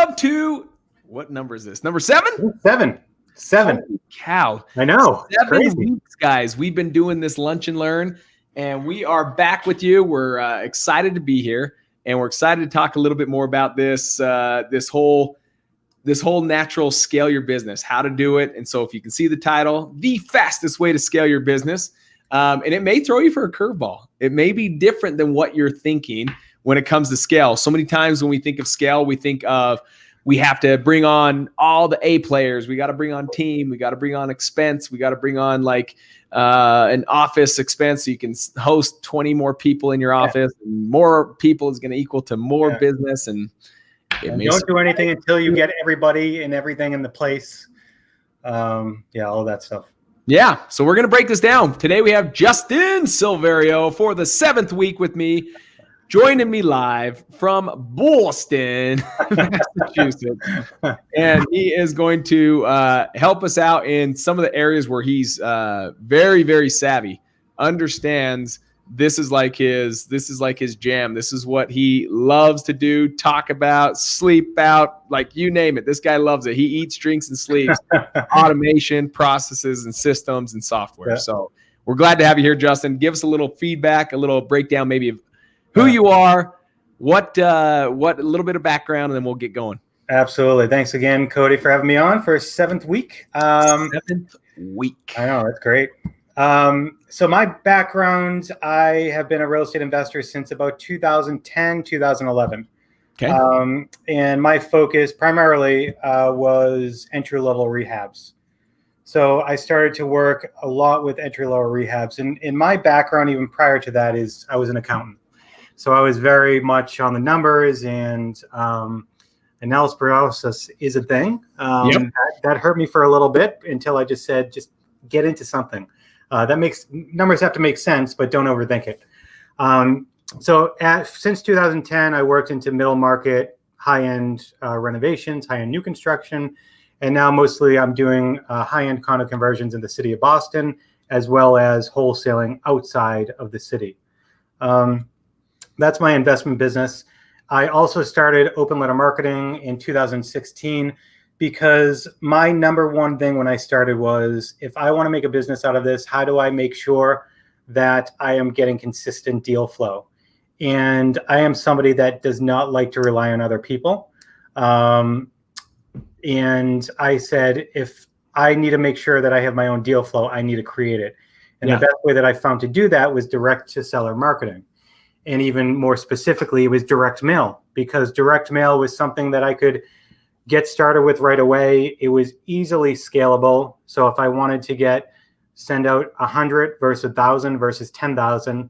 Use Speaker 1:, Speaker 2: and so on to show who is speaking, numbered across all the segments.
Speaker 1: up to, what number is this? Number 7?
Speaker 2: Seven.
Speaker 1: Holy cow.
Speaker 2: I know.
Speaker 1: 7 weeks, guys. We've been doing this Lunch and Learn, and we are back with you. We're excited to be here, and we're excited to talk a little bit more about this whole natural scale your business, how to do it. And so if you can see the title, the fastest way to scale your business, and it may throw you for a curveball. It may be different than what you're thinking when it comes to scale. So many times when we think of scale, we think of we have to bring on all the A players. We got to bring on team. We got to bring on expense. We got to bring on like an office expense so you can host 20 more people in your office. And more people is going to equal to more business. And
Speaker 2: don't do anything until you get everybody and everything in the place. All that stuff.
Speaker 1: Yeah. So we're going to break this down. Today we have Justin Silverio for the 7th week with me, joining me live from Boston, Massachusetts. And he is going to help us out in some of the areas where he's very, very savvy, understands this is like his jam. This is what he loves to do, talk about, sleep out, like you name it. This guy loves it. He eats, drinks, and sleeps automation, processes, and systems and software. Yeah. So we're glad to have you here, Justin. Give us a little feedback, a little breakdown maybe of who you are, what a little bit of background, and then we'll get going.
Speaker 2: Absolutely. Thanks again, Cody, for having me on for 7th week.
Speaker 1: 7th week.
Speaker 2: I know, that's great. So my background, I have been a real estate investor since about 2010, 2011.
Speaker 1: Okay.
Speaker 2: And my focus primarily was entry-level rehabs. So I started to work a lot with entry-level rehabs. And in my background, even prior to that, is I was an accountant. So I was very much on the numbers, and analysis paralysis is a thing. That hurt me for a little bit until I just said, just get into something. Numbers have to make sense, but don't overthink it. Since 2010, I worked into middle market, high-end renovations, high-end new construction, and now mostly I'm doing high-end condo conversions in the city of Boston, as well as wholesaling outside of the city. That's my investment business. I also started Open Letter Marketing in 2016 because my number one thing when I started was, if I want to make a business out of this, how do I make sure that I am getting consistent deal flow? And I am somebody that does not like to rely on other people. And I said, if I need to make sure that I have my own deal flow, I need to create it. And the best way that I found to do that was direct to seller marketing. And even more specifically, it was direct mail, because direct mail was something that I could get started with right away. It was easily scalable. So if I wanted to send out 100 versus 1,000 versus 10,000,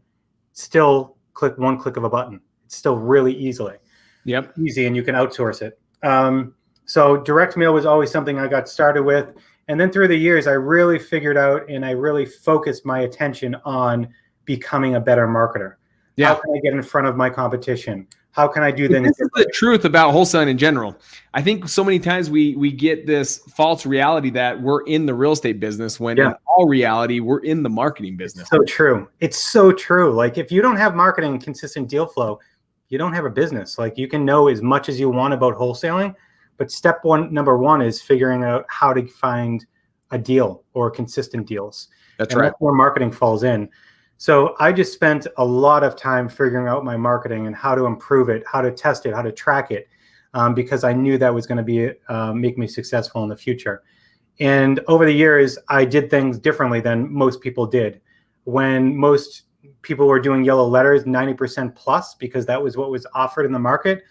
Speaker 2: still one click of a button. It's still really easy, and you can outsource it. So direct mail was always something I got started with. And then through the years, I really figured out and I really focused my attention on becoming a better marketer. Yeah. How can I get in front of my competition? How can I do things?
Speaker 1: This is the truth about wholesaling in general. I think so many times we get this false reality that we're in the real estate business when in all reality, we're in the marketing business.
Speaker 2: So true. It's so true. Like, if you don't have marketing and consistent deal flow, you don't have a business. Like, you can know as much as you want about wholesaling, but number one is figuring out how to find a deal or consistent deals.
Speaker 1: That's right.
Speaker 2: That's where marketing falls in. So I just spent a lot of time figuring out my marketing and how to improve it, how to test it, how to track it, because I knew that was going to make me successful in the future. And over the years, I did things differently than most people did. When most people were doing yellow letters, 90% plus, because that was what was offered in the market,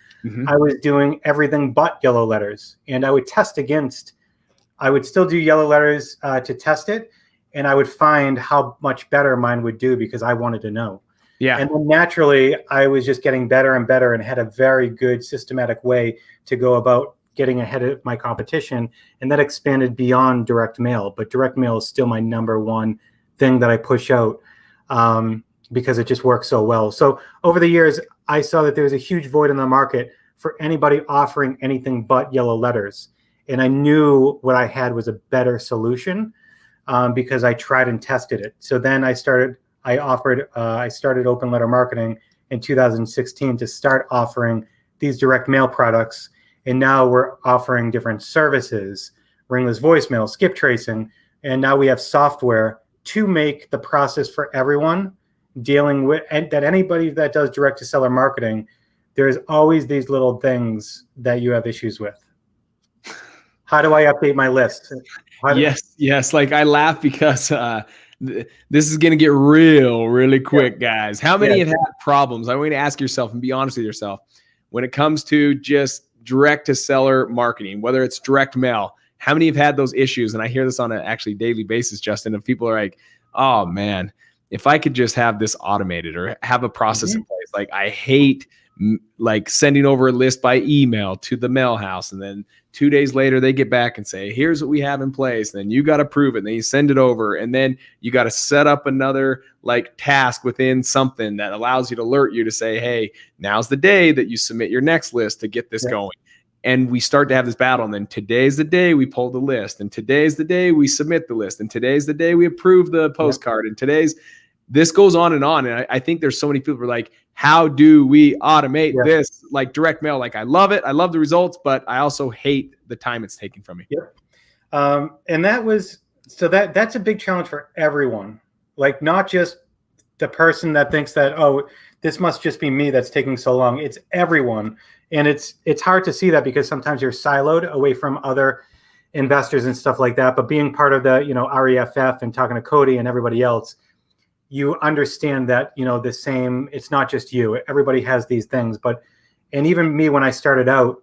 Speaker 2: I was doing everything but yellow letters. And I would I would still do yellow letters to test it. And I would find how much better mine would do because I wanted to know.
Speaker 1: Yeah.
Speaker 2: And then naturally, I was just getting better and better and had a very good systematic way to go about getting ahead of my competition. And that expanded beyond direct mail. But direct mail is still my number one thing that I push out because it just works so well. So over the years, I saw that there was a huge void in the market for anybody offering anything but yellow letters. And I knew what I had was a better solution. Because I tried and tested it. So then I started Open Letter Marketing in 2016 to start offering these direct mail products. And now we're offering different services, ringless voicemail, skip tracing, and now we have software to make the process for everyone dealing with, and that anybody that does direct to seller marketing, there's always these little things that you have issues with. How do I update my list?
Speaker 1: Yes. Like I laugh because this is going to get really quick, guys. How many have had problems? I want you to ask yourself and be honest with yourself when it comes to just direct to seller marketing, whether it's direct mail. How many have had those issues? And I hear this on an actually daily basis, Justin, of people are like, oh man, if I could just have this automated or have a process in place. Like I hate like sending over a list by email to the mail house. And then 2 days later, they get back and say, here's what we have in place. Then you got to prove it. And then you send it over. And then you got to set up another like task within something that allows you to alert you to say, hey, now's the day that you submit your next list to get this going. And we start to have this battle. And then today's the day we pull the list. And today's the day we submit the list. And today's the day we approve the postcard. And this goes on. And I think there's so many people who are like, how do we automate this? Like direct mail. Like I love it. I love the results, but I also hate the time it's taking from me.
Speaker 2: And that's a big challenge for everyone. Like not just the person that thinks that, oh, this must just be me that's taking so long. It's everyone. And it's hard to see that because sometimes you're siloed away from other investors and stuff like that. But being part of the, REFF and talking to Cody and everybody else, you understand that, it's not just you. Everybody has these things. And even me, when I started out,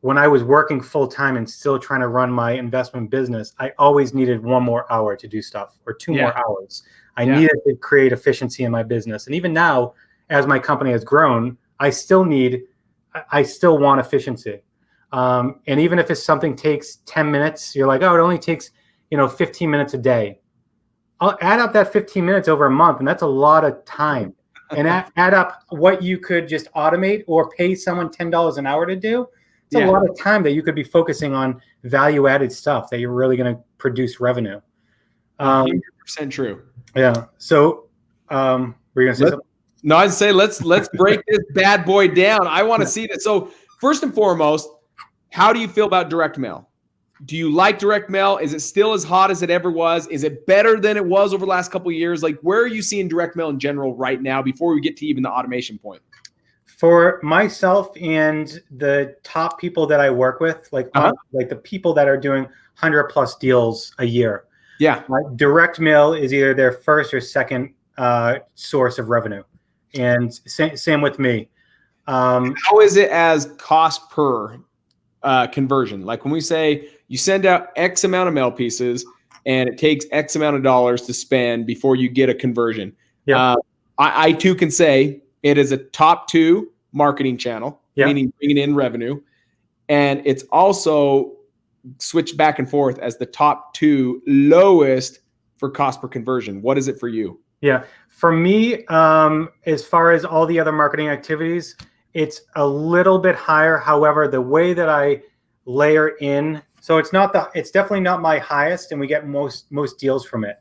Speaker 2: when I was working full time and still trying to run my investment business, I always needed 1 more hour to do stuff or 2 more hours. I needed to create efficiency in my business. And even now, as my company has grown, I still want efficiency. And even if something takes 10 minutes, you're like, oh, it only takes, 15 minutes a day. I'll add up that 15 minutes over a month, and that's a lot of time. And add up what you could just automate or pay someone $10 an hour to do. It's a lot of time that you could be focusing on value-added stuff that you're really going to produce revenue.
Speaker 1: 100% true.
Speaker 2: Yeah. So, were you going to say something?
Speaker 1: No, I'd say let's break this bad boy down. I want to see that. So, first and foremost, how do you feel about direct mail? Do you like direct mail? Is it still as hot as it ever was? Is it better than it was over the last couple of years? Like, where are you seeing direct mail in general right now before we get to even the automation point?
Speaker 2: For myself and the top people that I work with, like the people that are doing 100+ deals a year. Yeah. Direct mail is either their first or second source of revenue. And same with me.
Speaker 1: How is it as cost per conversion? Like when we say you send out X amount of mail pieces and it takes X amount of dollars to spend before you get a conversion. Yeah. I too can say it is a top 2 marketing channel, meaning bringing in revenue. And it's also switched back and forth as the top 2 lowest for cost per conversion. What is it for you?
Speaker 2: Yeah. For me, as far as all the other marketing activities, it's a little bit higher. However, the way that I layer in, so it's definitely not my highest, and we get most deals from it.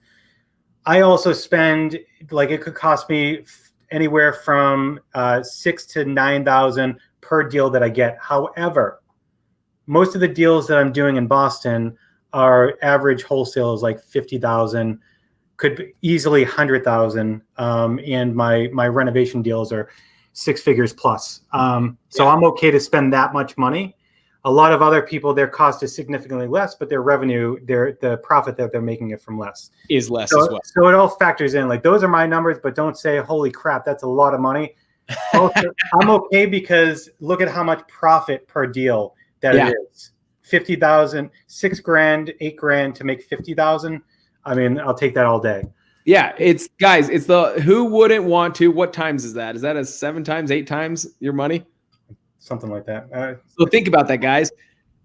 Speaker 2: I also spend, like, it could cost me anywhere from $6,000 to $9,000 per deal that I get. However, most of the deals that I'm doing in Boston are average wholesale is like $50,000, could be easily $100,000, and my renovation deals are 6 figures plus. So I'm okay to spend that much money. A lot of other people, their cost is significantly less, but their revenue, the profit that they're making it from less
Speaker 1: is less as well.
Speaker 2: So it all factors in. Like, those are my numbers, but don't say, holy crap, that's a lot of money. Also, I'm okay because look at how much profit per deal that it is. 50,000, $6,000, $8,000 to make 50,000. I mean, I'll take that all day.
Speaker 1: Yeah, it's who wouldn't want to? What times is that? Is that a 7 times, 8 times your money?
Speaker 2: Something like that.
Speaker 1: So think about that, guys.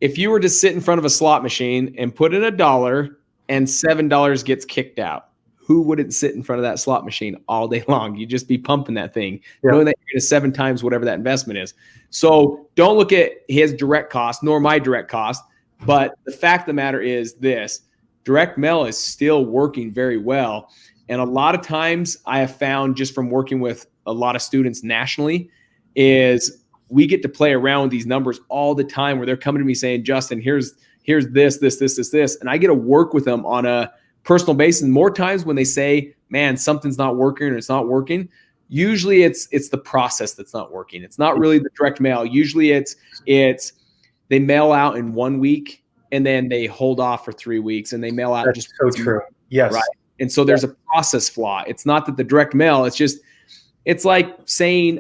Speaker 1: If you were to sit in front of a slot machine and put in $1 and $7 gets kicked out, who wouldn't sit in front of that slot machine all day long? You'd just be pumping that thing, knowing that you're going to 7 times whatever that investment is. So don't look at his direct cost, nor my direct cost. But the fact of the matter is this: direct mail is still working very well. And a lot of times I have found, just from working with a lot of students nationally, is we get to play around with these numbers all the time where they're coming to me saying, Justin, here's this. And I get to work with them on a personal basis. More times when they say, man, something's not working or it's not working, usually it's the process that's not working. It's not really the direct mail. Usually it's they mail out in 1 week and then they hold off for 3 weeks and they mail out.
Speaker 2: That's so true. Yes.
Speaker 1: Right. And so there's a process flaw. It's not that the direct mail, it's like saying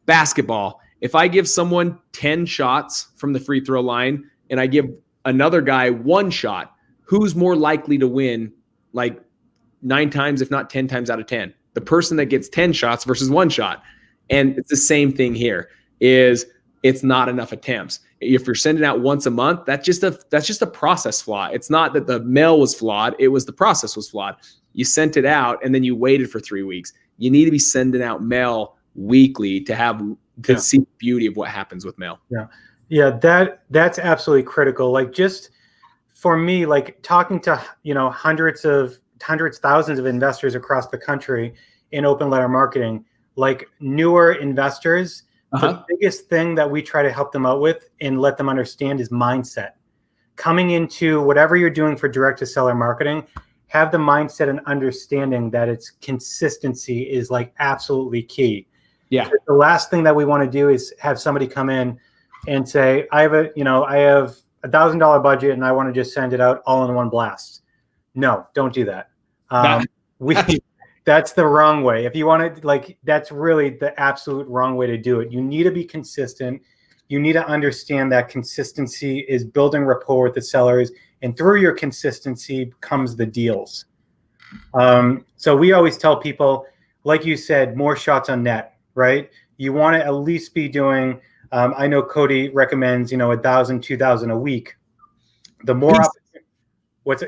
Speaker 1: basketball. If I give someone 10 shots from the free throw line and I give another guy 1 shot, who's more likely to win like 9 times, if not 10 times out of 10? The person that gets 10 shots versus 1 shot. And it's the same thing here is it's not enough attempts. If you're sending out once a month, that's just a process flaw. It's not that the mail was flawed. It was the process was flawed. You sent it out and then you waited for 3 weeks. You need to be sending out mail weekly to see the beauty of what happens with mail.
Speaker 2: Yeah, that's absolutely critical. Like just for me, like talking to, hundreds, thousands of investors across the country in open letter marketing, like newer investors, the biggest thing that we try to help them out with and let them understand is mindset. Coming into whatever you're doing for direct to seller marketing, have the mindset and understanding that it's consistency is like absolutely key.
Speaker 1: Yeah.
Speaker 2: The last thing that we want to do is have somebody come in and say, I have $1,000 budget and I want to just send it out all in one blast. No, don't do that. That's the wrong way. If you want to, that's really the absolute wrong way to do it. You need to be consistent. You need to understand that consistency is building rapport with the sellers, and through your consistency comes the deals. So we always tell people, like you said, more shots on net, right? You want to at least be doing, I know Cody recommends, 1,000, 2,000 a week. The more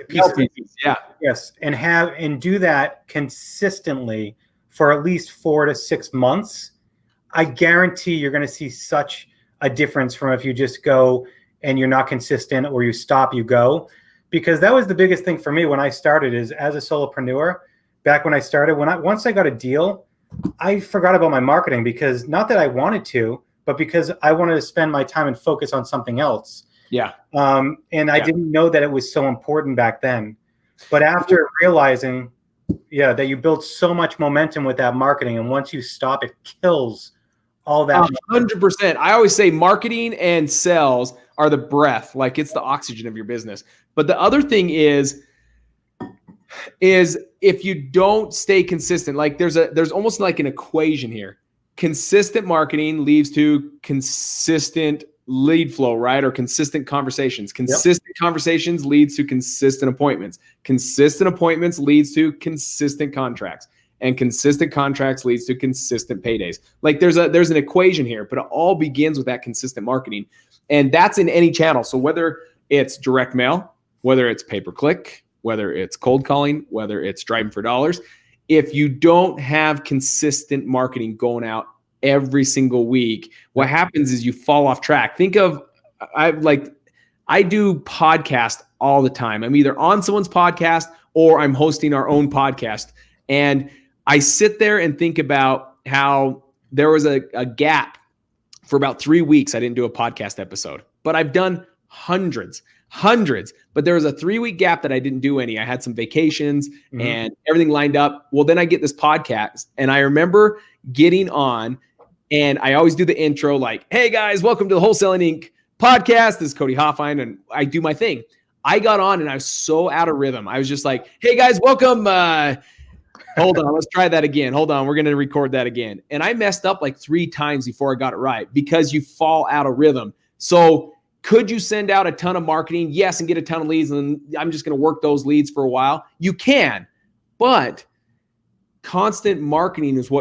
Speaker 1: pieces. Yeah.
Speaker 2: Yes. And do that consistently for at least 4 to 6 months. I guarantee you're going to see such a difference from if you just go and you're not consistent or you stop, you go. Because that was the biggest thing for me when I started is as a solopreneur, back when I started, once I got a deal, I forgot about my marketing because not that I wanted to, but because I wanted to spend my time and focus on something else.
Speaker 1: Yeah.
Speaker 2: I didn't know that it was so important back then. But after realizing, that you build so much momentum with that marketing, and once you stop, it kills all that.
Speaker 1: 100%. I always say marketing and sales are the breath, like it's the oxygen of your business. But the other thing is if you don't stay consistent, like there's almost like an equation here. Consistent marketing leads to consistent lead flow, right? Or consistent conversations. Consistent conversations leads to consistent appointments. Consistent appointments leads to consistent contracts. And consistent contracts leads to consistent paydays. Like there's an equation here, but it all begins with that consistent marketing. And that's in any channel. So whether it's direct mail, whether it's pay-per-click, whether it's cold calling, whether it's driving for dollars, if you don't have consistent marketing going out every single week, what happens is you fall off track. Think of, I do podcasts all the time. I'm either on someone's podcast or I'm hosting our own podcast. And I sit there and think about how there was a gap for about 3 weeks. I didn't do a podcast episode, but I've done hundreds, but there was a 3-week gap that I didn't do any. I had some vacations and everything lined up. Well, then I get this podcast and I remember getting on and I always do the intro like, hey guys, welcome to the Wholesaling Inc. podcast. This is Cody Hoffine and I do my thing. I got on and I was so out of rhythm. I was just like, hey guys, welcome. Hold on, let's try that again. Hold on, we're going to record that again. And I messed up like 3 times before I got it right because you fall out of rhythm. So could you send out a ton of marketing? Yes, and get a ton of leads, and I'm just going to work those leads for a while. You can, but constant marketing is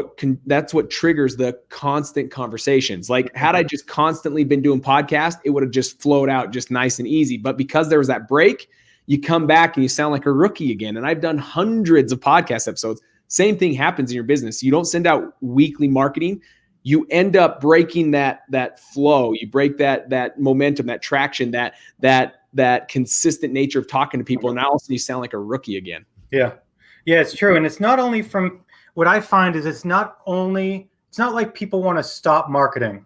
Speaker 1: that's what triggers the constant conversations. Like had I just constantly been doing podcasts, it would have just flowed out just nice and easy. But because there was that break, you come back and you sound like a rookie again. And I've done hundreds of podcast episodes. Same thing happens in your business. You don't send out weekly marketing. You end up breaking that flow. You break that momentum, that traction, that consistent nature of talking to people. And now all of a sudden you sound like a rookie again.
Speaker 2: Yeah. Yeah, it's true. And it's not only from what I find is it's not like people want to stop marketing.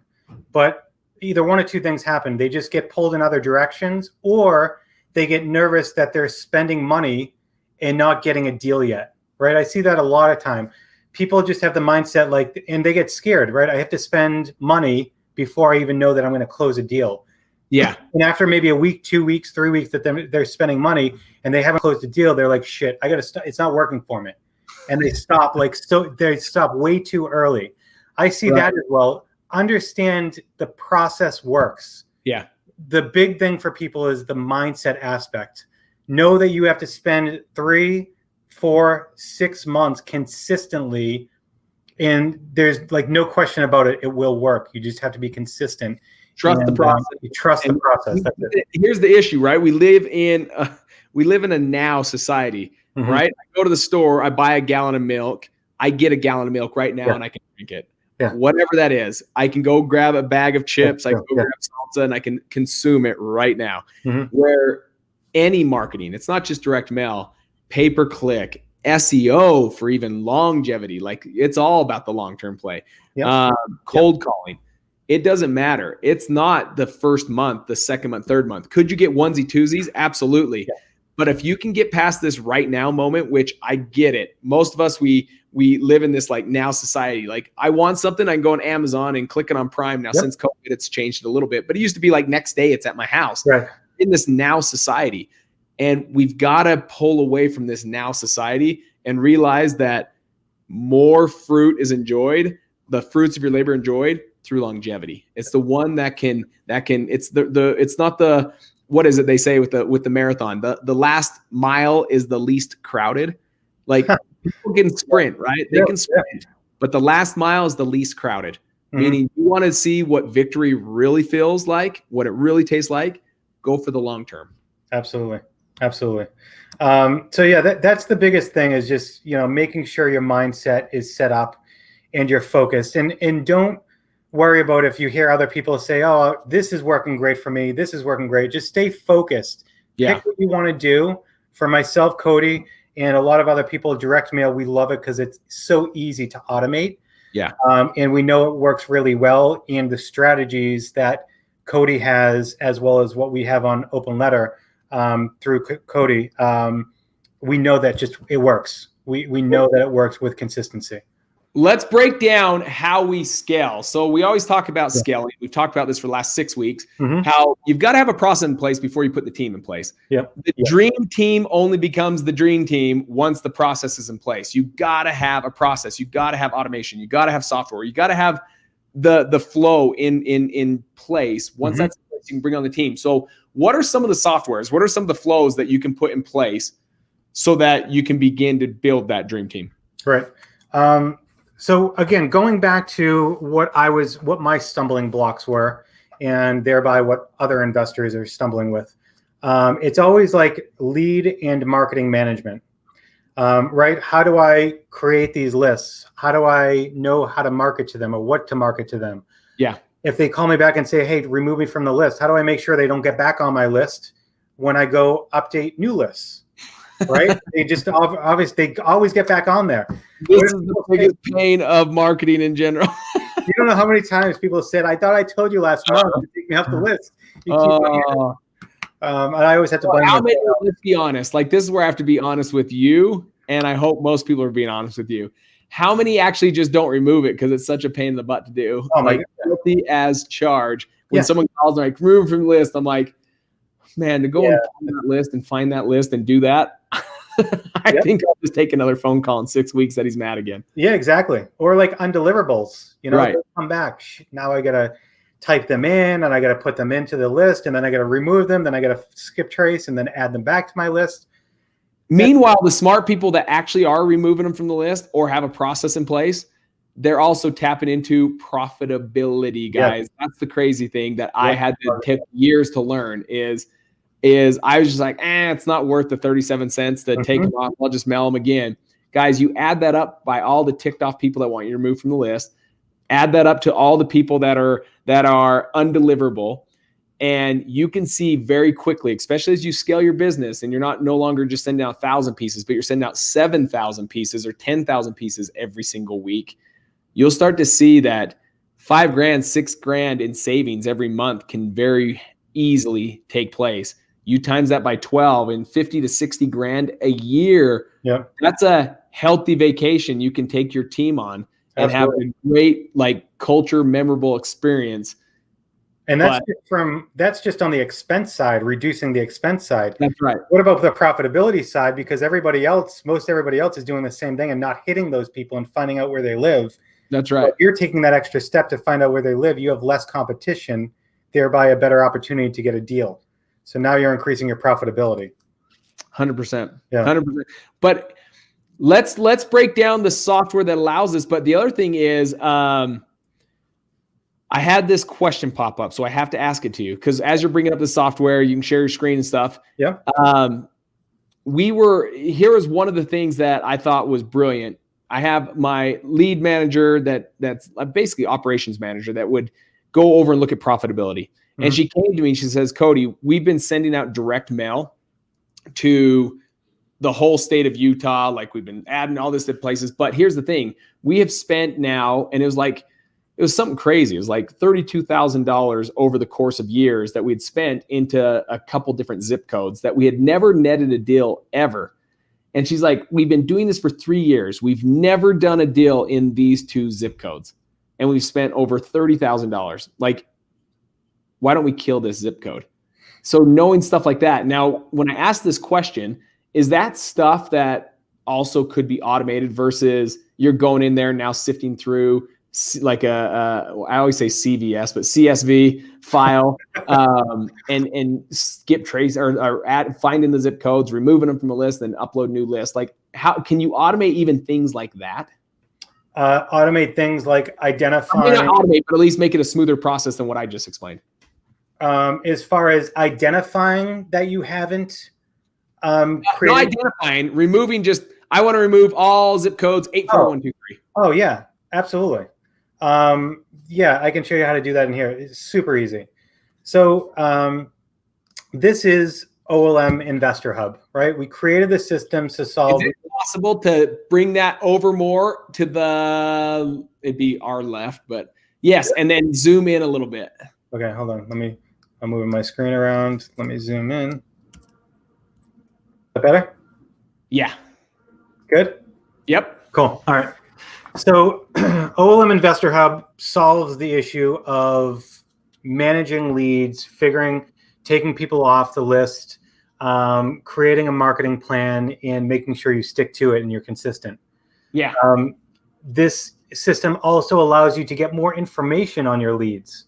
Speaker 2: but either one or two things happen. They just get pulled in other directions, or they get nervous that they're spending money and not getting a deal yet, right? I see that a lot of time. People just have the mindset like, and they get scared, right? I have to spend money before I even know that I'm going to close a deal.
Speaker 1: Yeah.
Speaker 2: And after maybe a week, 2 weeks, 3 weeks that they're spending money and they haven't closed a deal, they're like, shit, I got to it's not working for me. And they stop they stop way too early. I see that as well. Understand the process works.
Speaker 1: Yeah.
Speaker 2: The big thing for people is the mindset aspect. Know that you have to spend 3, 4, 6 months consistently, and there's like no question about it. It will work. You just have to be consistent.
Speaker 1: Trust the process.
Speaker 2: You trust the process. That's it.
Speaker 1: Here's the issue, right? We live in a now society, right? I go to the store, I buy a gallon of milk, I get a gallon of milk right now, and I can drink it.
Speaker 2: Yeah.
Speaker 1: Whatever that is, I can go grab a bag of chips, I can go grab salsa, and I can consume it right now. Where any marketing, it's not just direct mail, pay-per-click, SEO for even longevity, like it's all about the long-term play. Cold calling. It doesn't matter. It's not the first month, the second month, third month. Could you get onesie twosies? Absolutely. Yeah. But if you can get past this right now moment, which I get it, most of us, we live in this like now society. Like I want something, I can go on Amazon and click it on Prime. Now since COVID, it's changed a little bit, but it used to be like next day it's at my house.
Speaker 2: Right.
Speaker 1: In this now society. And we've got to pull away from this now society and realize that more fruit is enjoyed, the fruits of your labor enjoyed through longevity. It's the one that can it's it's not the, what is it they say with the marathon, the last mile is the least crowded. Like people can sprint, right? They can sprint, but the last mile is the least crowded. Meaning you want to see what victory really feels like, what it really tastes like, go for the long term.
Speaker 2: Absolutely. So yeah, that's the biggest thing, is just, making sure your mindset is set up and you're focused, and don't worry about if you hear other people say, oh, this is working great for me, this is working great. Just stay focused. Pick what you want to do. For myself, Cody, and a lot of other people, direct mail, we love it because it's so easy to automate. And we know it works really well. And the strategies that Cody has, as well as what we have on Open Letter through Cody, we know that it works. We know that it works with consistency.
Speaker 1: Let's break down how we scale. So we always talk about scaling. We've talked about this for the last 6 weeks, how you've got to have a process in place before you put the team in place. The dream team only becomes the dream team once the process is in place. You got to have a process. You got to have automation. You got to have software. You got to have the flow in place. Once that's in place, you can bring on the team. So what are some of the softwares? What are some of the flows that you can put in place so that you can begin to build that dream team?
Speaker 2: Right. So again, going back to what my stumbling blocks were, and thereby what other investors are stumbling with, it's always like lead and marketing management, right? How do I create these lists? How do I know how to market to them or what to market to them?
Speaker 1: Yeah.
Speaker 2: If they call me back and say, hey, remove me from the list, how do I make sure they don't get back on my list when I go update new lists? Right? They just obviously they always get back on there.
Speaker 1: This is the biggest pain of marketing in general.
Speaker 2: You don't know how many times people said, I thought I told you last month to take me off the list. You keep and I always have to blame
Speaker 1: let's be honest. Like, this is where I have to be honest with you, and I hope most people are being honest with you. How many actually just don't remove it because it's such a pain in the butt to do?
Speaker 2: Oh my
Speaker 1: God. Guilty as charged. When someone calls and like, remove from the list, I'm like, man, to go and find that list and find that list and do that, I think I'll just take another phone call in 6 weeks that he's mad again.
Speaker 2: Yeah, exactly. Or like undeliverables, come back. Now I got to type them in and I got to put them into the list, and then I got to remove them. Then I got to skip trace and then add them back to my list.
Speaker 1: Meanwhile, the smart people that actually are removing them from the list or have a process in place, they're also tapping into profitability, guys. That's the crazy thing that I had to take years to learn is I was just like, it's not worth the 37 cents to take them off. I'll just mail them again. Guys, you add that up by all the ticked off people that want you removed from the list. Add that up to all the people that are undeliverable. And you can see very quickly, especially as you scale your business and you're no longer just sending out 1,000 pieces, but you're sending out 7,000 pieces or 10,000 pieces every single week. You'll start to see that $5,000, $6,000 in savings every month can very easily take place. You times that by 12 and 50 to 60 grand a year.
Speaker 2: Yeah.
Speaker 1: That's a healthy vacation you can take your team on and
Speaker 2: Absolutely.
Speaker 1: have a great, like, culture memorable experience.
Speaker 2: And that's just on the expense side, reducing the expense side.
Speaker 1: That's right.
Speaker 2: What about the profitability side? Because most everybody else is doing the same thing and not hitting those people and finding out where they live.
Speaker 1: That's right.
Speaker 2: But you're taking that extra step to find out where they live. You have less competition, thereby a better opportunity to get a deal. So now you're increasing your profitability.
Speaker 1: 100%.
Speaker 2: Yeah.
Speaker 1: 100%. But let's break down the software that allows this. But the other thing is, I had this question pop up, so I have to ask it to you, because as you're bringing up the software, you can share your screen and stuff.
Speaker 2: Yeah.
Speaker 1: Here is one of the things that I thought was brilliant. I have my lead manager that's basically operations manager that would go over and look at profitability. Mm-hmm. And she came to me and she says, Cody, we've been sending out direct mail to the whole state of Utah. Like, we've been adding all this to places. But here's the thing. We have spent now, and it was something crazy. It was like $32,000 over the course of years that we'd spent into a couple different zip codes that we had never netted a deal ever. And she's like, we've been doing this for 3 years. We've never done a deal in these 2 zip codes. And we've spent over $30,000. Like, why don't we kill this zip code? So knowing stuff like that. Now, when I ask this question, is that stuff that also could be automated versus you're going in there now sifting through like I always say CVS, but CSV file, and skip trace or finding the zip codes, removing them from a list, then upload new list. Like, how can you automate even things like that?
Speaker 2: Automate things like identifying.
Speaker 1: Not automate, but at least make it a smoother process than what I just explained.
Speaker 2: As far as identifying that you haven't
Speaker 1: not identifying, removing. Just, I want to remove all zip codes 84123.
Speaker 2: Oh yeah, absolutely. Yeah, I can show you how to do that in here. It's super easy. So this is OLM Investor Hub, right? We created the systems to solve.
Speaker 1: Is it possible to bring that over more to it'd be our left, but yes, and then zoom in a little bit.
Speaker 2: Okay, hold on. I'm moving my screen around. Let me zoom in. Is that better?
Speaker 1: Yeah.
Speaker 2: Good?
Speaker 1: Yep.
Speaker 2: Cool. All right. So OLM Investor Hub solves the issue of managing leads, taking people off the list, creating a marketing plan, and making sure you stick to it and you're consistent.
Speaker 1: Yeah.
Speaker 2: This system also allows you to get more information on your leads.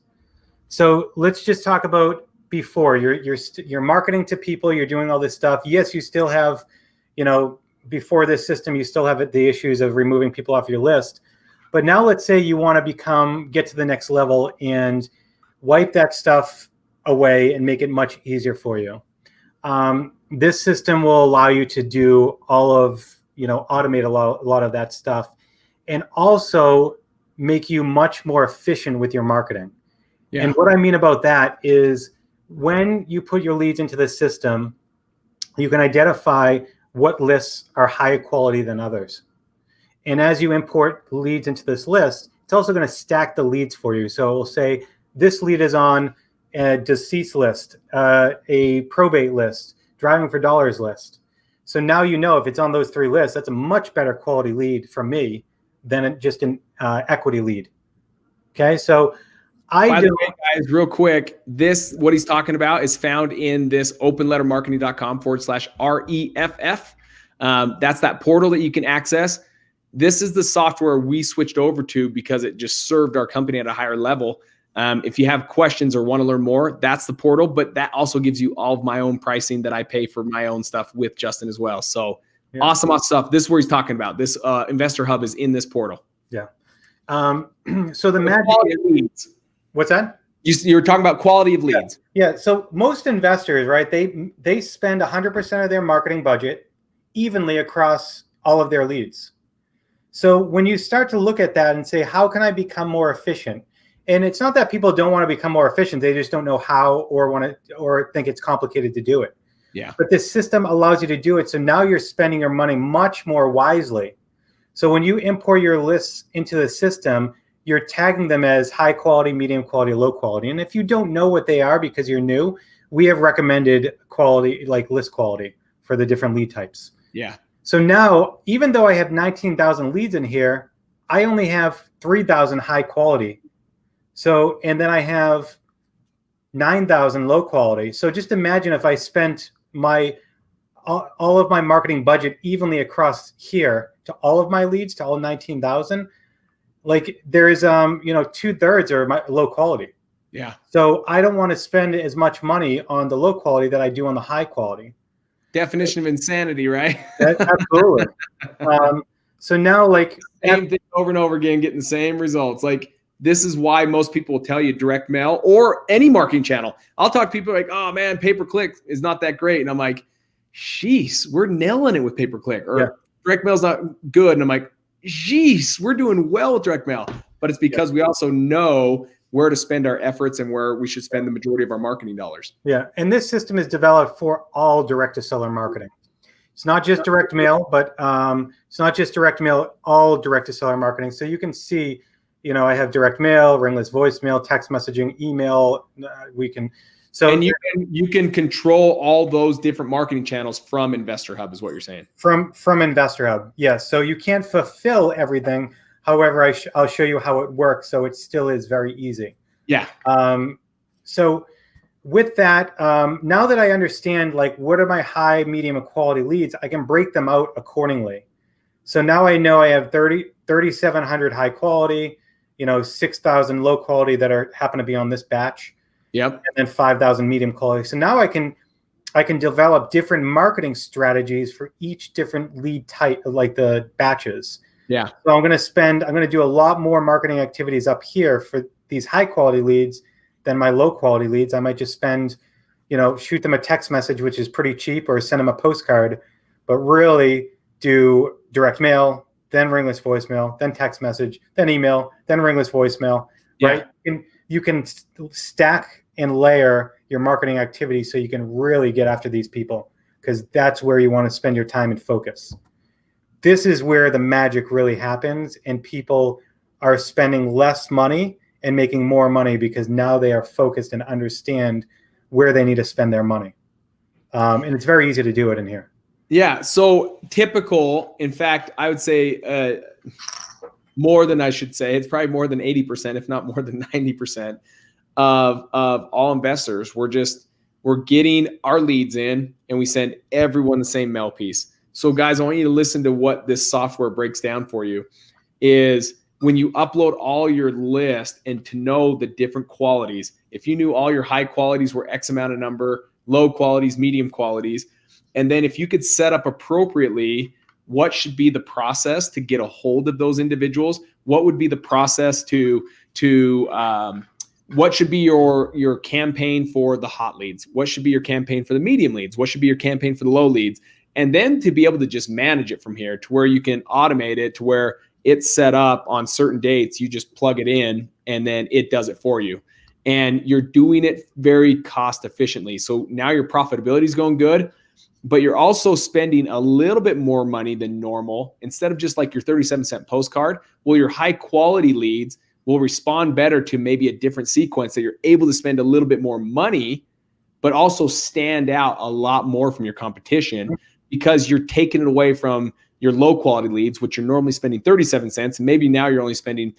Speaker 2: So let's just talk about before. You're marketing to people, you're doing all this stuff. Yes, you still have, before this system, you still have the issues of removing people off your list. But now let's say you want to get to the next level and wipe that stuff away and make it much easier for you. This system will allow you to do automate a lot of that stuff, and also make you much more efficient with your marketing. Yeah. And what I mean about that is when you put your leads into the system, you can identify what lists are higher quality than others. And as you import leads into this list, it's also going to stack the leads for you. So it will say, this lead is on a deceased list, a probate list, driving for dollars list. So now if it's on those 3 lists, that's a much better quality lead from me than just an equity lead. Okay, so
Speaker 1: By the way, guys, real quick, what he's talking about is found in this openlettermarketing.com/REFF. That's that portal that you can access. This is the software we switched over to because it just served our company at a higher level. If you have questions or want to learn more, that's the portal, but that also gives you all of my own pricing that I pay for my own stuff with Justin as well. So yeah. Awesome stuff. This is where he's talking about. This Investor Hub is in this portal.
Speaker 2: Yeah. So the magic
Speaker 1: leads.
Speaker 2: What's that?
Speaker 1: You're talking about quality of leads.
Speaker 2: Yeah. So most investors, right, they spend 100% of their marketing budget evenly across all of their leads. So when you start to look at that and say, how can I become more efficient? And it's not that people don't want to become more efficient. They just don't know how or think it's complicated to do it.
Speaker 1: Yeah.
Speaker 2: But this system allows you to do it. So now you're spending your money much more wisely. So when you import your lists into the system, you're tagging them as high quality, medium quality, low quality. And if you don't know what they are because you're new, we have recommended quality, like list quality for the different lead types.
Speaker 1: Yeah.
Speaker 2: So now, even though I have 19,000 leads in here, I only have 3,000 high quality. So, and then I have 9,000 low quality. So just imagine if I spent all of my marketing budget evenly across here to all of my leads, to all 19,000, like there's, 2/3 are my low quality.
Speaker 1: Yeah.
Speaker 2: So I don't want to spend as much money on the low quality that I do on the high quality.
Speaker 1: Definition of insanity, right?
Speaker 2: Absolutely. So now, like,
Speaker 1: same thing over and over again, getting the same results. Like, this is why most people will tell you direct mail or any marketing channel. I'll talk to people like, oh man, pay-per-click is not that great. And I'm like, jeez, we're nailing it with pay-per-click, or direct mail's not good. And I'm like, jeez, we're doing well with direct mail. But it's because we also know where to spend our efforts and where we should spend the majority of our marketing dollars.
Speaker 2: Yeah. And this system is developed for all direct-to-seller marketing. It's not just direct mail, but it's not just direct mail, all direct-to-seller marketing. So you can see, I have direct mail, ringless voicemail, text messaging, email.
Speaker 1: And you can control all those different marketing channels from Investor Hub, is what you're saying.
Speaker 2: From Investor Hub, yes. So you can't fulfill everything. However, I'll show you how it works. So it still is very easy.
Speaker 1: Yeah.
Speaker 2: So with that, now that I understand, like, what are my high, medium, and quality leads, I can break them out accordingly. So now I know I have 3,700 high quality, 6,000 low quality that happen to be on this batch.
Speaker 1: Yep.
Speaker 2: And then 5,000 medium quality. So now I can develop different marketing strategies for each different lead type, like the batches.
Speaker 1: Yeah.
Speaker 2: So I'm going to do a lot more marketing activities up here for these high quality leads than my low quality leads. I might just spend, shoot them a text message, which is pretty cheap, or send them a postcard, but really do direct mail, then ringless voicemail, then text message, then email, then ringless voicemail, right? And you can stack and layer your marketing activity so you can really get after these people, because that's where you want to spend your time and focus. This is where the magic really happens, and people are spending less money and making more money because now they are focused and understand where they need to spend their money. And it's very easy to do it in here.
Speaker 1: Yeah. So typical, in fact, I would say more than I should say, it's probably more than 80%, if not more than 90% of all investors. We're getting our leads in and we send everyone the same mail piece. So guys, I want you to listen to what this software breaks down for you. Is when you upload all your list and to know the different qualities. If you knew all your high qualities were X amount of number, low qualities, medium qualities, and then if you could set up appropriately what should be the process to get a hold of those individuals, what would be the process to what should be your campaign for the hot leads, what should be your campaign for the medium leads, what should be your campaign for the low leads, and then to be able to just manage it from here to where you can automate it to where it's set up on certain dates. You just plug it in and then it does it for you. And you're doing it very cost efficiently. So now your profitability is going good, but you're also spending a little bit more money than normal. Instead of just like your 37-cent postcard, well, your high quality leads will respond better to maybe a different sequence that you're able to spend a little bit more money, but also stand out a lot more from your competition because you're taking it away from your low quality leads, which you're normally spending 37 cents. And maybe now you're only spending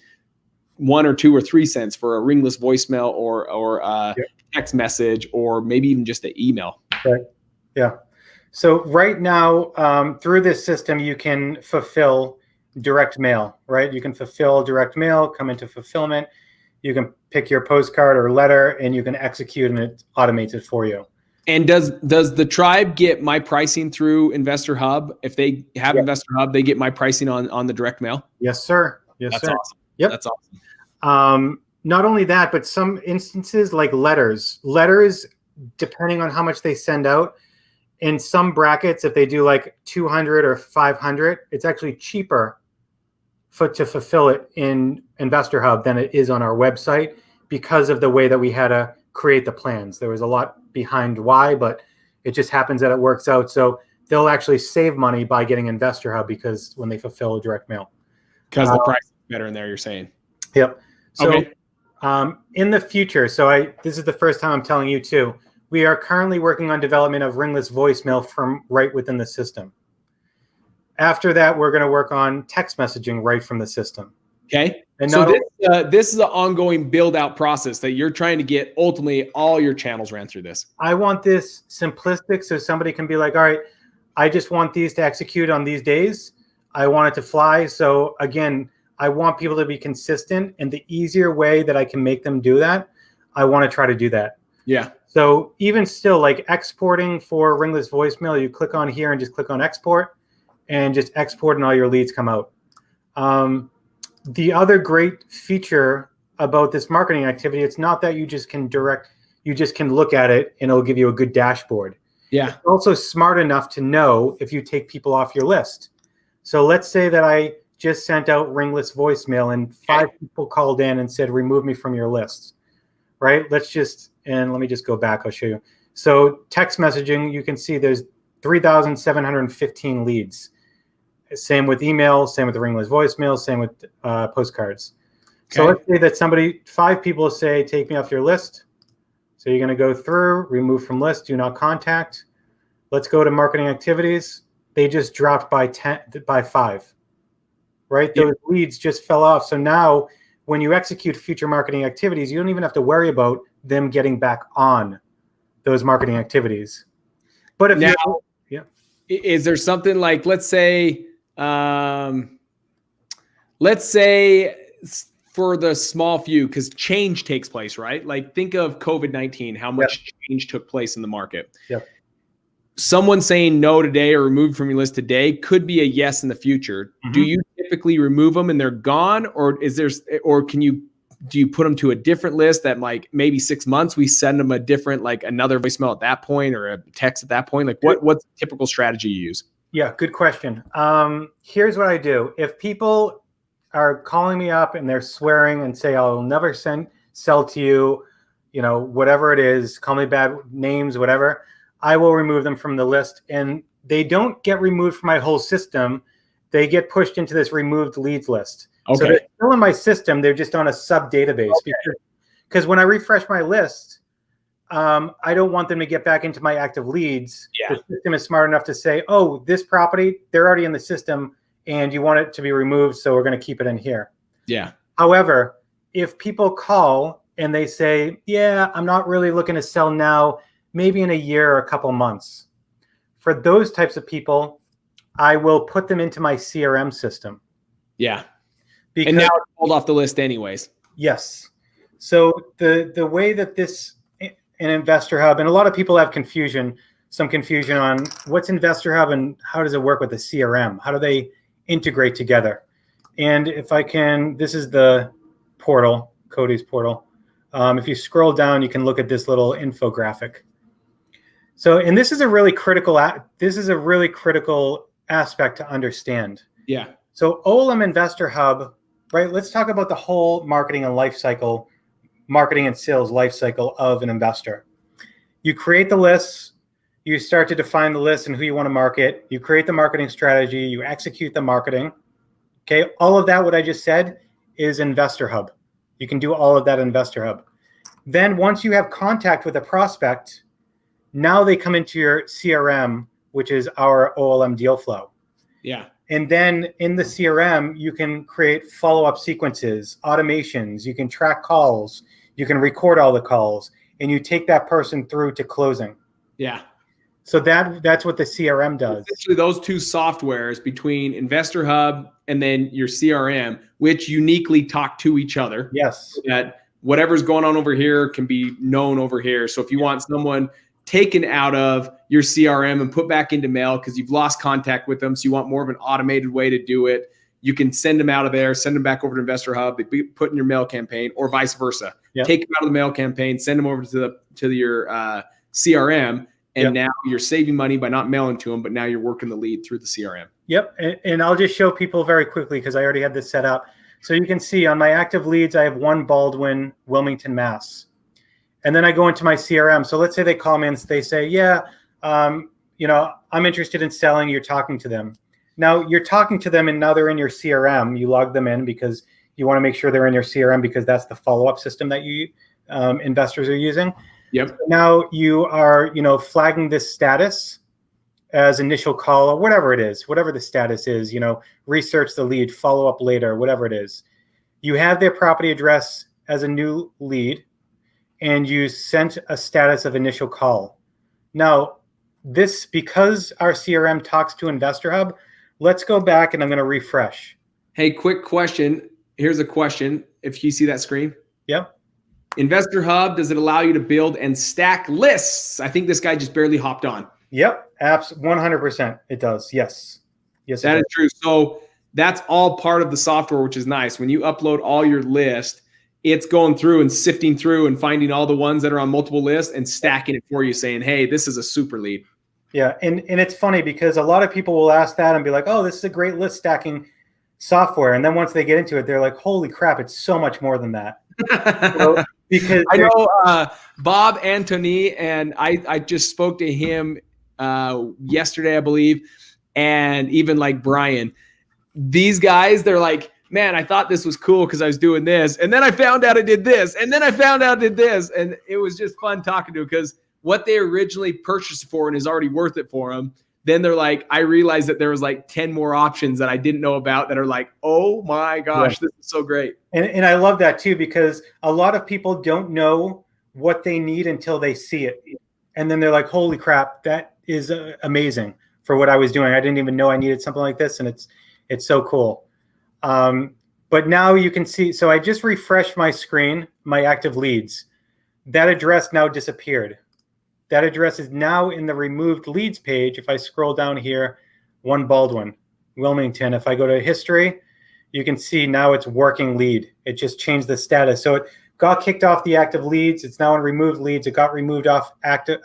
Speaker 1: 1 or 2 or 3 cents for a ringless voicemail or a text message, or maybe even just an email.
Speaker 2: Right. Yeah. So right now, through this system, you can fulfill direct mail, right? You can fulfill direct mail, come into fulfillment. You can pick your postcard or letter and you can execute, and it automates it for you.
Speaker 1: And does the tribe get my pricing through Investor Hub? If they have Investor Hub, they get my pricing on the direct mail?
Speaker 2: Yes, sir. Yes,
Speaker 1: That's
Speaker 2: sir.
Speaker 1: awesome.
Speaker 2: Yep.
Speaker 1: That's awesome.
Speaker 2: Not only that, but some instances like letters, depending on how much they send out, in some brackets, if they do like 200 or 500, it's actually cheaper to fulfill it in Investor Hub than it is on our website because of the way that we had to create the plans. There was a lot behind why, but it just happens that it works out. So they'll actually save money by getting Investor Hub because when they fulfill direct mail.
Speaker 1: Because the price is better in there, you're saying?
Speaker 2: Yep. So
Speaker 1: Okay.
Speaker 2: in the future, this is the first time I'm telling you too, we are currently working on development of ringless voicemail from right within the system. After that, we're going to work on text messaging right from the system.
Speaker 1: Okay.
Speaker 2: And
Speaker 1: So
Speaker 2: not
Speaker 1: this is an ongoing build out process that you're trying to get ultimately all your channels ran through this.
Speaker 2: I want this simplistic so somebody can be like, all right, I just want these to execute on these days. I want it to fly. So again, I want people to be consistent, and the easier way that I can make them do that, I want to try to do that.
Speaker 1: Yeah.
Speaker 2: So even still, like exporting for ringless voicemail, you click on here and just click on export, and just export and all your leads come out. The other great feature about this marketing activity, it's not that you just can look at it and it'll give you a good dashboard.
Speaker 1: Yeah.
Speaker 2: It's also smart enough to know if you take people off your list. So let's say that I just sent out ringless voicemail and 5 people called in and said, remove me from your list, right? Let me just go back, I'll show you. So text messaging, you can see there's 3,715 leads. Same with email, same with the ringless voicemail, same with postcards. Okay. So let's say that 5 people say, take me off your list. So you're going to go through, remove from list, do not contact. Let's go to marketing activities. They just dropped by 5, right? Those leads just fell off. So now when you execute future marketing activities, you don't even have to worry about them getting back on those marketing activities. But if
Speaker 1: now, is there something like, let's say for the small few, because change takes place, right? Like think of COVID-19, how much change took place in the market.
Speaker 2: Yep.
Speaker 1: Someone saying no today or removed from your list today could be a yes in the future. Mm-hmm. Do you typically remove them and they're gone, or do you put them to a different list that like maybe 6 months we send them a different, like another voicemail at that point or a text at that point? Like what's the typical strategy you use?
Speaker 2: Yeah, good question. Here's what I do. If people are calling me up and they're swearing and say, I'll never sell to you, whatever it is, call me bad names, whatever, I will remove them from the list. And they don't get removed from my whole system. They get pushed into this removed leads list. Okay. So they're still in my system. They're just on a sub database. Okay. Because when I refresh my list, I don't want them to get back into my active leads. Yeah. The system is smart enough to say, oh, this property, they're already in the system and you want it to be removed, so we're going to keep it in here.
Speaker 1: Yeah.
Speaker 2: However, if people call and they say, yeah, I'm not really looking to sell now, maybe in a year or a couple months, for those types of people, I will put them into my CRM system.
Speaker 1: Yeah. And now it's pulled off the list anyways.
Speaker 2: Yes. So the way that this in Investor Hub, and a lot of people have some confusion on what's Investor Hub and how does it work with the CRM? How do they integrate together? And if I can, this is the portal, Cody's portal. If you scroll down, you can look at this little infographic. So, and this is a really critical aspect to understand.
Speaker 1: Yeah.
Speaker 2: So OLM Investor Hub, right? Let's talk about the whole marketing and sales life cycle of an investor. You create the lists, you start to define the list and who you want to market, you create the marketing strategy, you execute the marketing. Okay, all of that, what I just said, is Investor Hub. You can do all of that in Investor Hub. Then once you have contact with a prospect, now they come into your CRM, which is our OLM deal flow.
Speaker 1: Yeah.
Speaker 2: And then in the CRM, you can create follow-up sequences, automations, you can track calls, you can record all the calls, and you take that person through to closing.
Speaker 1: Yeah.
Speaker 2: So that's what the CRM does.
Speaker 1: Essentially, those two softwares between Investor Hub and then your CRM, which uniquely talk to each other.
Speaker 2: Yes.
Speaker 1: So that whatever's going on over here can be known over here. So if you want someone taken out of your CRM and put back into mail because you've lost contact with them, so you want more of an automated way to do it, you can send them out of there, send them back over to Investor Hub, they put in your mail campaign, or vice versa. Yep. Take them out of the mail campaign, send them over to your CRM, and now you're saving money by not mailing to them, but now you're working the lead through the CRM.
Speaker 2: Yep, and I'll just show people very quickly because I already had this set up. So you can see on my active leads, I have one Baldwin, Wilmington, Mass. And then I go into my CRM. So let's say they call me and they say, yeah, I'm interested in selling. You're talking to them. Now you're talking to them and now they're in your CRM. You log them in because You want to make sure they're in your CRM because that's the follow-up system that you investors are using.
Speaker 1: Yep.
Speaker 2: So now you are, flagging this status as initial call or whatever it is, whatever the status is, research the lead, follow up later, whatever it is. You have their property address as a new lead and you sent a status of initial call. Now, because our CRM talks to Investor Hub, let's go back and I'm going to refresh.
Speaker 1: Hey, quick question. Here's a question. If you see that screen.
Speaker 2: Yep.
Speaker 1: Investor Hub, does it allow you to build and stack lists? I think this guy just barely hopped on.
Speaker 2: Yep. 100%. It does. Yes. Yes.
Speaker 1: That is true. So that's all part of the software, which is nice. When you upload all your list, it's going through and sifting through and finding all the ones that are on multiple lists and stacking it for you, saying, hey, this is a super lead.
Speaker 2: Yeah. And it's funny because a lot of people will ask that and be like, oh, this is a great list stacking software. And then once they get into it, they're like, holy crap, it's so much more than that. Because
Speaker 1: I know Bob Antoni, and I just spoke to him yesterday, I believe, and even like Brian. These guys, they're like, man, I thought this was cool because I was doing this, and then I found out I did this, and then I found out I did this, and it was just fun talking to them because what they originally purchased for and is already worth it for them. Then they're like, I realized that there was like 10 more options that I didn't know about that are like, oh my gosh, This is so great.
Speaker 2: And I love that too, because a lot of people don't know what they need until they see it. And then they're like, holy crap, that is amazing for what I was doing. I didn't even know I needed something like this. And it's so cool. But now you can see, so I just refreshed my screen, my active leads. That address now disappeared. That address is now in the removed leads page. If I scroll down here, One Baldwin, Wilmington, if I go to history, you can see now it's working lead. It just changed the status. So it got kicked off the active leads. It's now in removed leads. It got removed off active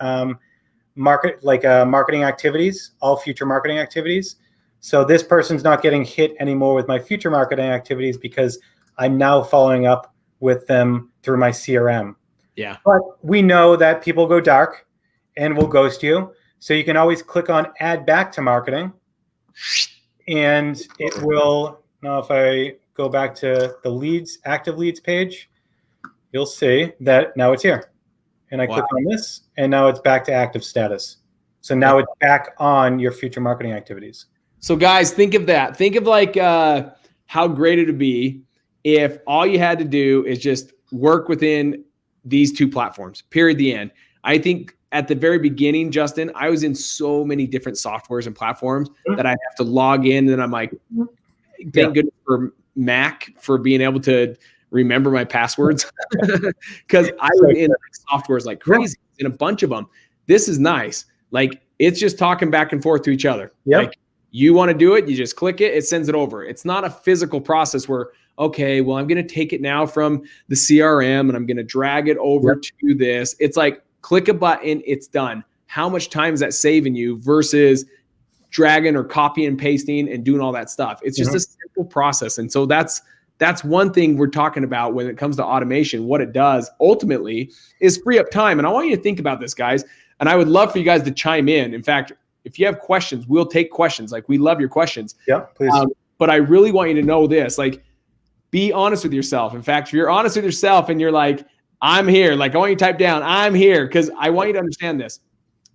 Speaker 2: marketing activities, all future marketing activities. So this person's not getting hit anymore with my future marketing activities because I'm now following up with them through my CRM.
Speaker 1: Yeah.
Speaker 2: But we know that people go dark and will ghost you. So you can always click on add back to marketing and it will, now if I go back to the leads, active leads page, you'll see that now it's here. And I click on this and now it's back to active status. So now it's back on your future marketing activities.
Speaker 1: So guys, think of that. Think of like how great it would be if all you had to do is just work within these two platforms, period, the end. I think at the very beginning, Justin, I was in so many different softwares and platforms that I have to log in, and I'm like, thank goodness for Mac for being able to remember my passwords because I was in softwares like crazy in a bunch of them. This is nice. Like it's just talking back and forth to each other. Like you want to do it, you just click it, it sends it over. It's not a physical process where, okay, well, I'm going to take it now from the CRM and I'm going to drag it over to this. It's like, click a button, it's done. How much time is that saving you versus dragging or copying and pasting and doing all that stuff? It's just a simple process. And so that's one thing we're talking about when it comes to automation. What it does ultimately is free up time. And I want you to think about this, guys. And I would love for you guys to chime in. In fact, if you have questions, we'll take questions. Like we love your questions.
Speaker 2: Yeah, please.
Speaker 1: But I really want you to know this, like be honest with yourself. In fact, if you're honest with yourself and you're like, I'm here. Like I want you to type down, I'm here, because I want you to understand this.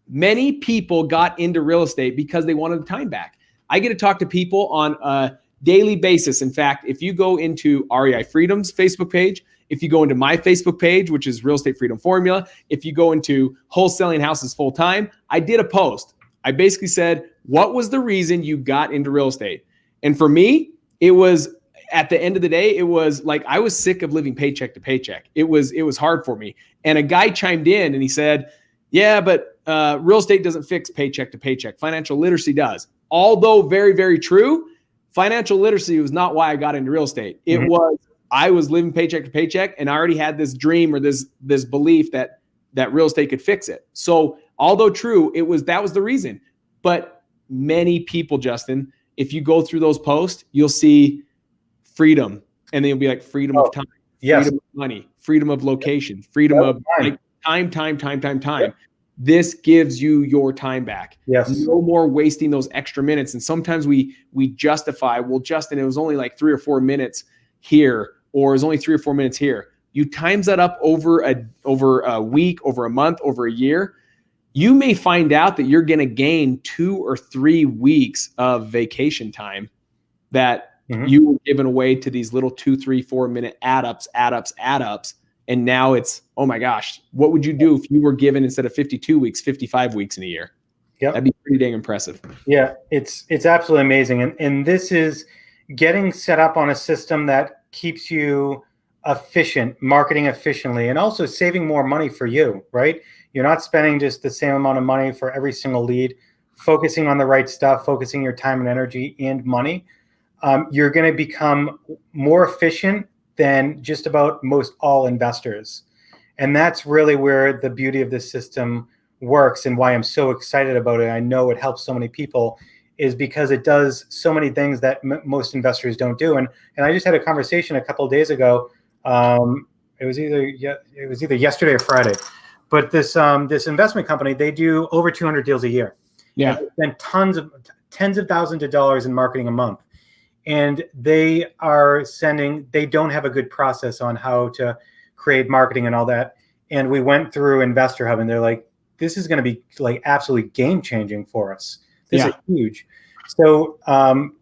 Speaker 1: Many people got into real estate because they wanted the time back. I get to talk to people on a daily basis. In fact, if you go into REI Freedom's Facebook page, if you go into my Facebook page, which is Real Estate Freedom Formula, if you go into Wholesaling Houses Full Time, I did a post. I basically said, what was the reason you got into real estate? And for me, it was at the end of the day, it was like I was sick of living paycheck to paycheck. It was hard for me. And a guy chimed in and he said, yeah, but real estate doesn't fix paycheck to paycheck. Financial literacy does. Although very, very true, financial literacy was not why I got into real estate. It was I was living paycheck to paycheck and I already had this dream or this belief that real estate could fix it. So although true, that was the reason. But many people, Justin, if you go through those posts, you'll see freedom, and then you'll be like freedom of time, freedom of money, freedom of location, freedom of like time. This gives you your time back.
Speaker 2: Yes.
Speaker 1: No more wasting those extra minutes. And sometimes we justify, well, Justin, it was only like 3 or 4 minutes. here, or is only 3 or 4 minutes here. You times that up over a week, over a month, over a year. You may find out that you're going to gain 2 or 3 weeks of vacation time that you were given away to these little 2, 3, 4 minute add ups. And now it's, oh my gosh, what would you do if you were given, instead of 52 weeks, 55 weeks in a year?
Speaker 2: Yep.
Speaker 1: That'd be pretty dang impressive.
Speaker 2: Yeah, it's absolutely amazing. And this is getting set up on a system that keeps you efficient, marketing efficiently, and also saving more money for you, right? You're not spending just the same amount of money for every single lead, focusing on the right stuff, focusing your time and energy and money. You're going to become more efficient than just about most all investors. And that's really where the beauty of this system works, and why I'm so excited about it. I know it helps so many people, is because it does so many things that most investors don't do. And I just had a conversation a couple of days ago. It was either yesterday or Friday, but this investment company, they do over 200 deals a year.
Speaker 1: Yeah.
Speaker 2: And tens of thousands of dollars in marketing a month. And they don't have a good process on how to create marketing and all that. And we went through Investor Hub, and they're like, this is going to be like absolutely game changing for us. This is huge. So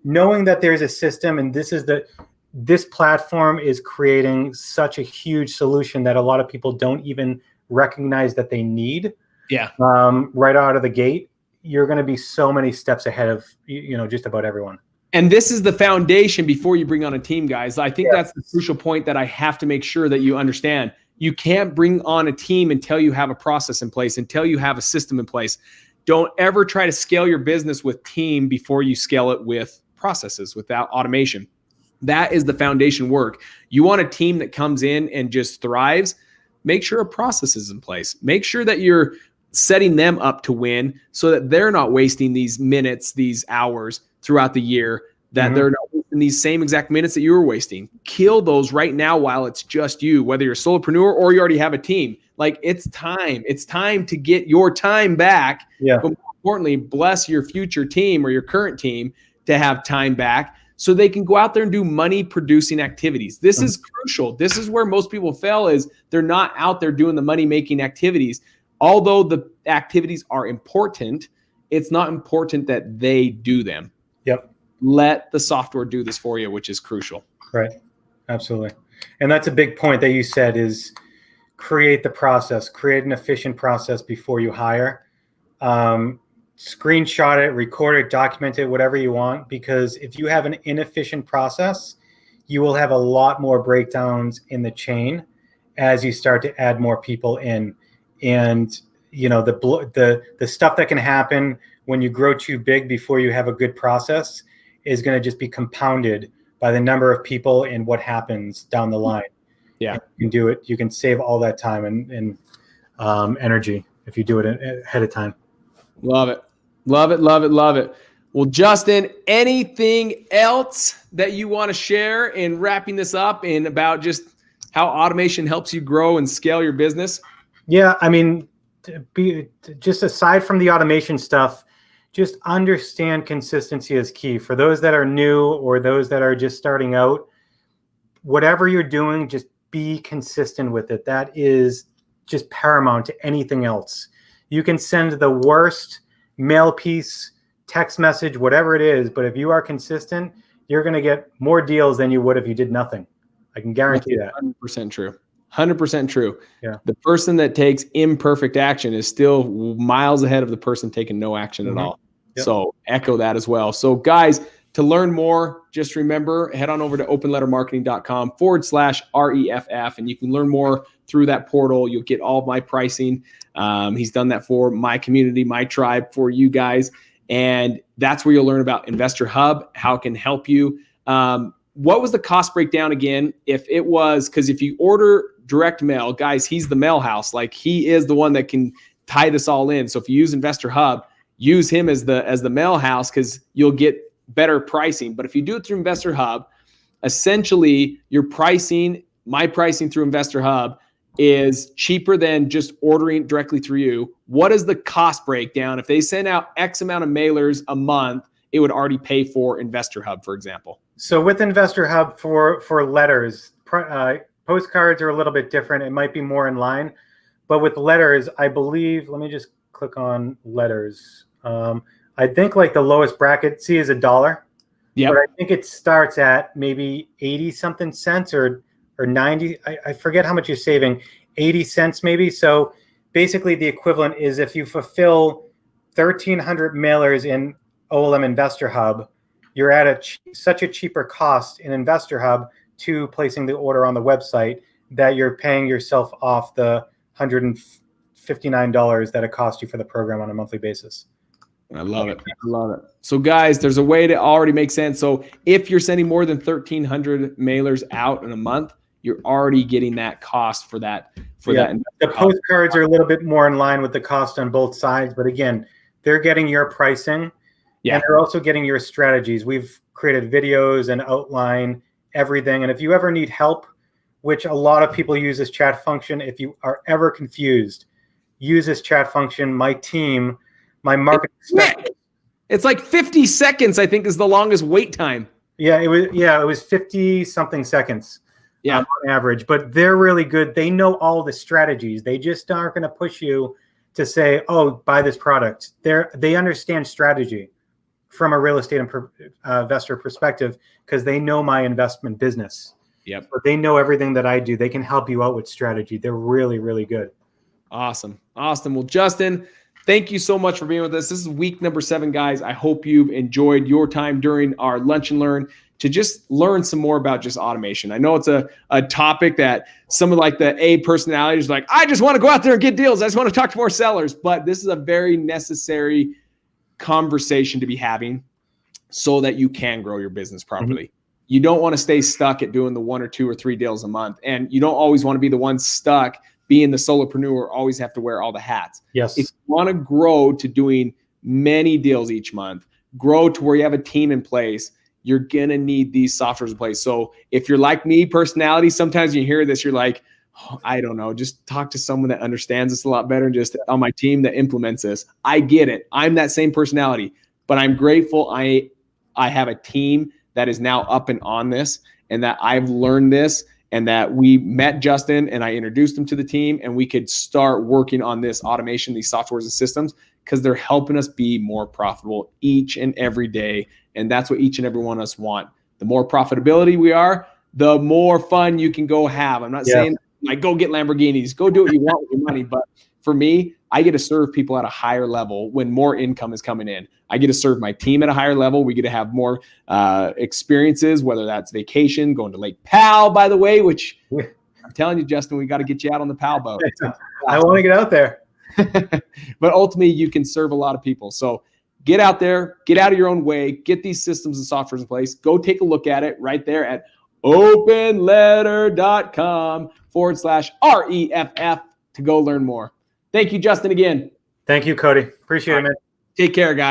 Speaker 2: knowing that there's a system, and this platform is creating such a huge solution that a lot of people don't even recognize that they need. Yeah. Right out of the gate, you're going to be so many steps ahead of just about everyone.
Speaker 1: And this is the foundation before you bring on a team, guys. I think that's the crucial point that I have to make sure that you understand. You can't bring on a team until you have a process in place, until you have a system in place. Don't ever try to scale your business with team before you scale it with processes, without automation. That is the foundation work. You want a team that comes in and just thrives. Make sure a process is in place. Make sure that you're setting them up to win, so that they're not wasting these minutes, these hours throughout the year, that they're not wasting these same exact minutes that you were wasting. Kill those right now while it's just you, whether you're a solopreneur or you already have a team. Like, it's time. It's time to get your time back. Yeah. But more importantly, bless your future team or your current team to have time back, so they can go out there and do money producing activities. This is crucial. This is where most people fail, is they're not out there doing the money making activities. Although the activities are important, it's not important that they do them.
Speaker 2: Yep.
Speaker 1: Let the software do this for you, which is crucial.
Speaker 2: Right. Absolutely. And that's a big point that you said, is create the process, create an efficient process before you hire. Screenshot it, record it, document it, whatever you want, because if you have an inefficient process, you will have a lot more breakdowns in the chain as you start to add more people in. And the stuff that can happen when you grow too big before you have a good process is going to just be compounded by the number of people and what happens down the line. Yeah, and you can do it. You can save all that time and energy if you do it ahead of time.
Speaker 1: Love it. Love it, love it, love it. Well, Justin, anything else that you want to share in wrapping this up, and about just how automation helps you grow and scale your business?
Speaker 2: Yeah, I mean, just aside from the automation stuff, just understand consistency is key. For those that are new or those that are just starting out, whatever you're doing, just be consistent with it. That is just paramount to anything else. You can send the worst mail piece, text message, whatever it is, but if you are consistent, you're going to get more deals than you would if you did nothing. I can guarantee that.
Speaker 1: 100% true. 100% true.
Speaker 2: Yeah.
Speaker 1: The person that takes imperfect action is still miles ahead of the person taking no action at all. Yep. So echo that as well. So guys, to learn more, just remember, head on over to openlettermarketing.com/REFF, and you can learn more through that portal. You'll get all of my pricing. He's done that for my community, my tribe, for you guys. And that's where you'll learn about Investor Hub, how it can help you. What was the cost breakdown again? If it was, because if you order direct mail, guys, he's the mail house. Like, he is the one that can tie this all in. So if you use Investor Hub, use him as the mail house, because you'll get better pricing. But if you do it through Investor Hub, essentially your pricing, my pricing through Investor Hub, is cheaper than just ordering directly through you. What is the cost breakdown? If they send out X amount of mailers a month, it would already pay for Investor Hub, for example.
Speaker 2: So with Investor Hub for letters, postcards are a little bit different. It might be more in line, but with letters, I believe, let me just click on letters. I think like the lowest bracket C is $1.
Speaker 1: Yeah.
Speaker 2: But I think it starts at maybe 80 something cents or 90. I forget how much you're saving, 80 cents maybe. So basically the equivalent is if you fulfill 1,300 mailers in OLM Investor Hub, you're at such a cheaper cost in Investor Hub to placing the order on the website that you're paying yourself off the $159 that it cost you for the program on a monthly basis.
Speaker 1: I love it. I love it. So guys, there's a way to already make sense. So if you're sending more than 1,300 mailers out in a month, you're already getting that cost for that.
Speaker 2: The postcards are a little bit more in line with the cost on both sides, but again, they're getting your pricing, and they're also getting your strategies. We've created videos and outline everything. And if you ever need help, which a lot of people use this chat function, if you are ever confused, use this chat function. My team, my marketing specialist.
Speaker 1: It's like 50 seconds, I think, is the longest wait time.
Speaker 2: It was 50 something seconds on average, but they're really good. They know all the strategies. They just aren't going to push you to say, oh, buy this product. They understand strategy from a real estate investor perspective because they know my investment business.
Speaker 1: Yep.
Speaker 2: But they know everything that I do. They can help you out with strategy. They're really, really good.
Speaker 1: Awesome. Well, Justin, thank you so much for being with us. This is week number 7, guys. I hope you've enjoyed your time during our Lunch and Learn to just learn some more about just automation. I know it's a topic that some of like the A personalities are like, I just want to go out there and get deals. I just want to talk to more sellers. But this is a very necessary conversation to be having so that you can grow your business properly. Mm-hmm. You don't want to stay stuck at doing the 1 or 2 or 3 deals a month. And you don't always want to be the one stuck being the solopreneur, always have to wear all the hats.
Speaker 2: Yes.
Speaker 1: If you want to grow to doing many deals each month, grow to where you have a team in place, you're going to need these softwares in place. So if you're like me, personality, sometimes you hear this, you're like, oh, I don't know, just talk to someone that understands this a lot better and just on my team that implements this. I get it. I'm that same personality, but I'm grateful I have a team that is now up and on this and that I've learned this and that we met Justin and I introduced him to the team and we could start working on this automation, these softwares and systems, because they're helping us be more profitable each and every day. And that's what each and every one of us want. The more profitability we are, the more fun you can go have. I'm not saying like go get Lamborghinis, go do what you want with your money. But for me, I get to serve people at a higher level when more income is coming in. I get to serve my team at a higher level. We get to have more experiences, whether that's vacation, going to Lake Powell, by the way, which I'm telling you, Justin, we got to get you out on the Powell boat.
Speaker 2: I want to get out there.
Speaker 1: But ultimately, you can serve a lot of people. So get out there, get out of your own way, get these systems and softwares in place. Go take a look at it right there at openletter.com/REFF to go learn more. Thank you, Justin, again.
Speaker 2: Thank you, Cody. Appreciate it, man.
Speaker 1: Take care, guys.